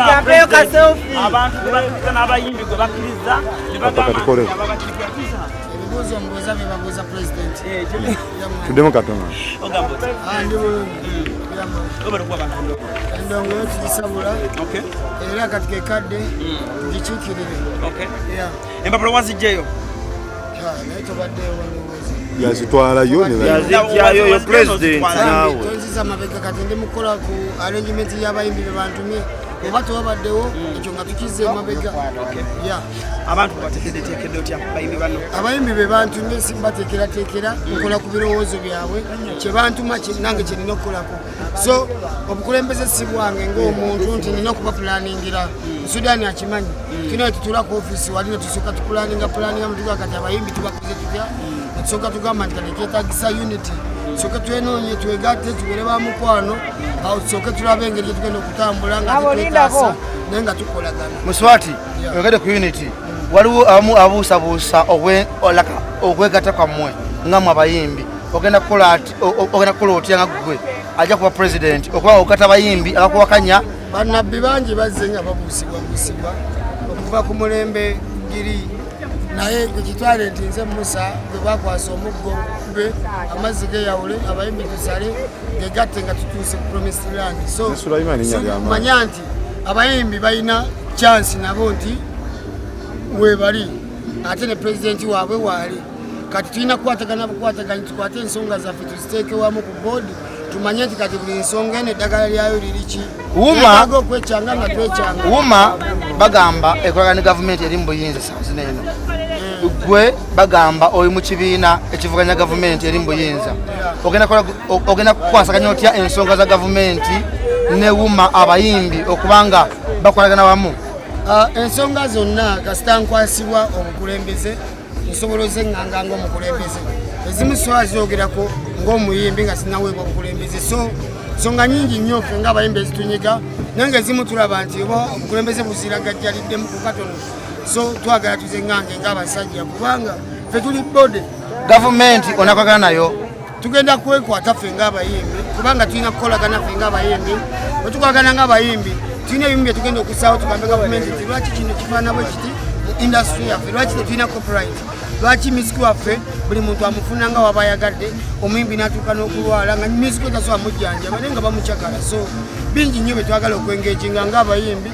Jampeyo ka selfie. Abantu bakana abayimbi gwe bakiriza libagamba ababatikiriza. Ebibuzo mbuza bibabuza president. Tudemo katonga. Ogambo. Ndiwo. Oba kwa bantu. Ndongo yokisabula. Okay. Era katika kadde gichikirire. Okay. Yeah. Embapula wazijeyo. Naito badde wano. Yazitwala yo ne yazityayo yo president nawe. Tonziza mabega kati ndi mukola ku arrangement y'abayimbi bebantumye. Oba tobaddewo ekyo nga tukize mabega. Okay. Yeah. Abantu batekeddeko tya bayimbi bano. Abayimbi bebantumye simbateekera nkola ku birowoozo byabwe kye bantuma nange kye nina okukolako. So obukulembeze si bwange ng'omuntu nti nina okuba pulaningira Sudan akimanyi kino tutula ku office wali ne tusooka tupulaninga mutuga kati abayimbi tubakoze tutya tusooka tugamba nti kati kyetaagisa unity tusooke twenoonye twegatte tubeere ba mukwano awo tusooke tulabe engeri tugenda okutambula nga tetwetaasa naye nga tukolagana. Muswati oyogedde ku unity waliwo abamu abuusabuusa okwegatta kwammwe nga mmwe abayimbi ogenda kukola otya nga ggwe ajja kuba president okuba okata abayimbi abakuwakanya. Bannabbi bangi bazze nga babuusibwa okuva ku mulembe giri naye ekitwale nti nze Musa bwe bakwasa omuggo gwe amazzi geyawule abayimbi tusale gegatte nga tutuuse ku promised land. So manya nti abayimbi balina chance nabo nti webali ate ne president waabwe waali kati tulina kukwatagana tukwate ensonga zaffe tuziteeke wamu ku board tumanye nti kati buli nsonga eno eddagala lyayo liriki yetaaga okwecyanga nga twecyanga. Wuma bagamba ekolagana ne gavumenti eri mu buyinza saazina eno gwe bagamba oli mu kibiina ekivuganya gavumenti eri mu buyinza ogenda kukwasaganya otya ensonga za gavumenti ne Wuma abayimbi okubanga bakolagana wamu? Ensonga zonna kasita nkwasibwa obukulembeze nsobola ozeŋŋanga ng'omukulembeze ezimu sobola zoogerako ng'omuyimbi nga sinaweebwa obukulembeze. So nsonga nyingi nnyo ffe ng'abayimbi ezitunyiga naye ng'ezimu tulaba nti oba obukulembeze buziragajjaliddemu ku katono. So twagala tuzeŋŋange ng'abasajja kubanga ffe tuli bode. Gavumenti onakolagana nayo tugenda kwekwata ffe ng'abayimbi kubanga tulina kukolagana ffe ng'abayimbi. Bwe tukolagana ng'abayimbi tulina ebimu bye tugenda okusaawo tugambe gavumenti nti lwaki kino kifaana bwe kiti mu industry yaffe, lwaki tetulina copyright, lwaki music waffe buli muntu amufuna nga waba ayagadde, omuyimbi n'atuuka n'okulwala nga music tasobola mujjanjaba naye nga bamukyagala. So bingi nnyo bye twagala okwengeginga ng'abayimbi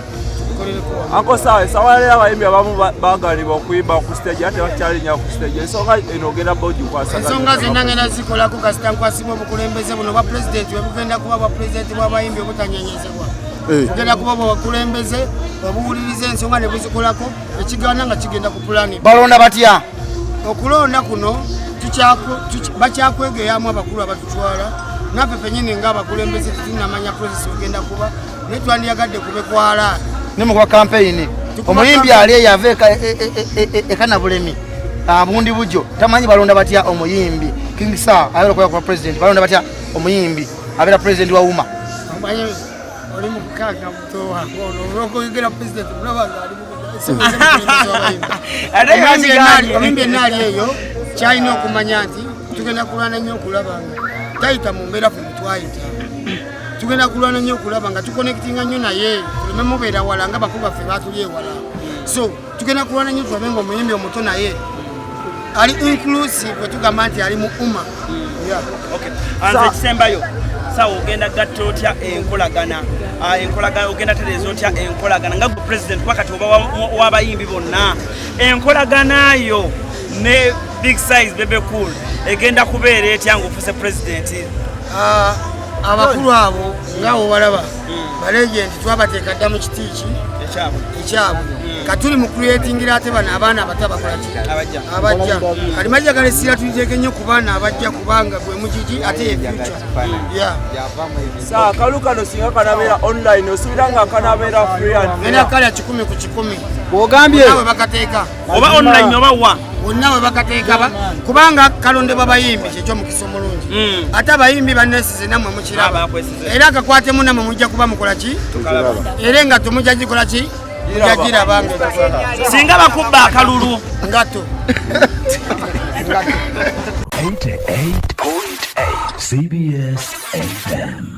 tukolereko. Anko sawa lero abayimbi abamu baagalibwa okuyimba ku stage ate bakyalinya ku stage. Ensonga eno ogenda bogikwasaganya. Ensonga zonna ngenda zikolako kasita nkwasibwa obukulembeze buno bwa president bwe bugenda kuba bwa president bw'abayimbi obutanyenyezebwa. Tugenda kuba bwabakulembeze obuwuliriza ensonga ne buzikolako ekigaana nga kigenda ku pulani. Balonda batya? Okulonda kuno bakyakwegeyamu abakulu abatutwala naffe fenyini ng'abakulembeze tetunamanya process ogenda kuba naye twandiyagadde kubekwala ne mukuba campaign. Omuyimbi ali eyava ekanabulemi abundi bujo tamanyi balonda batya omuyimbi King Sir ayolo kwa president balonda batya omuyimbi abera president wa Wuma. Oli mukaka mtoa ngono okuyigera president mulabaga ali omuyimbi nali eyo kyalina okumanya nti tugenda kulwana nnyo okulabanga tayita mu mbeera ffe twayita tugenda kulwana nnyo okulaba nga tuconnectinga nnyo naye tuleme mubeera wala nga bakulu baffe batuli ewala. So tugenda kulwana nnyo tulabe nga omuyimbi omuto naye ali inclusive tugamba nti ali mu Wuma. Anze kisembayo sawa ogenda gatta otya enkolagana ogenda tereeza otya enkolagana nga president wakati oba w'abayimbi bonna enkolagana yo ne Big Size Bebe Cool egenda kubeera etya ng'ofuse president? Abakulu abo ngaawo balaba balegenti twabateeka dda mu kitiiki ekyabwe katuli mu creatingira ate bano abaana abato abakolaki abajja kali majja galesira tuliteeke nnyo ku baana abajja kubanga gwe mugigi ate ye future. Saa kalukano singa kanabeera online osuubira nga kanabeera free and ngenda kalya 10 ku 10 bw'ogambye nawe bakateeka oba online oba wa bonna we bakateeka kubanga kalondebwa bayimbi kyekyo mukisa omulungi ate abayimbi bannesize nammwe mukiraba era akakwatemu nammwe mujja kuba mukola ki era nga temujja gikola ki mujja giraba singa bakubba akalulu ngato 88.8 CBS FM.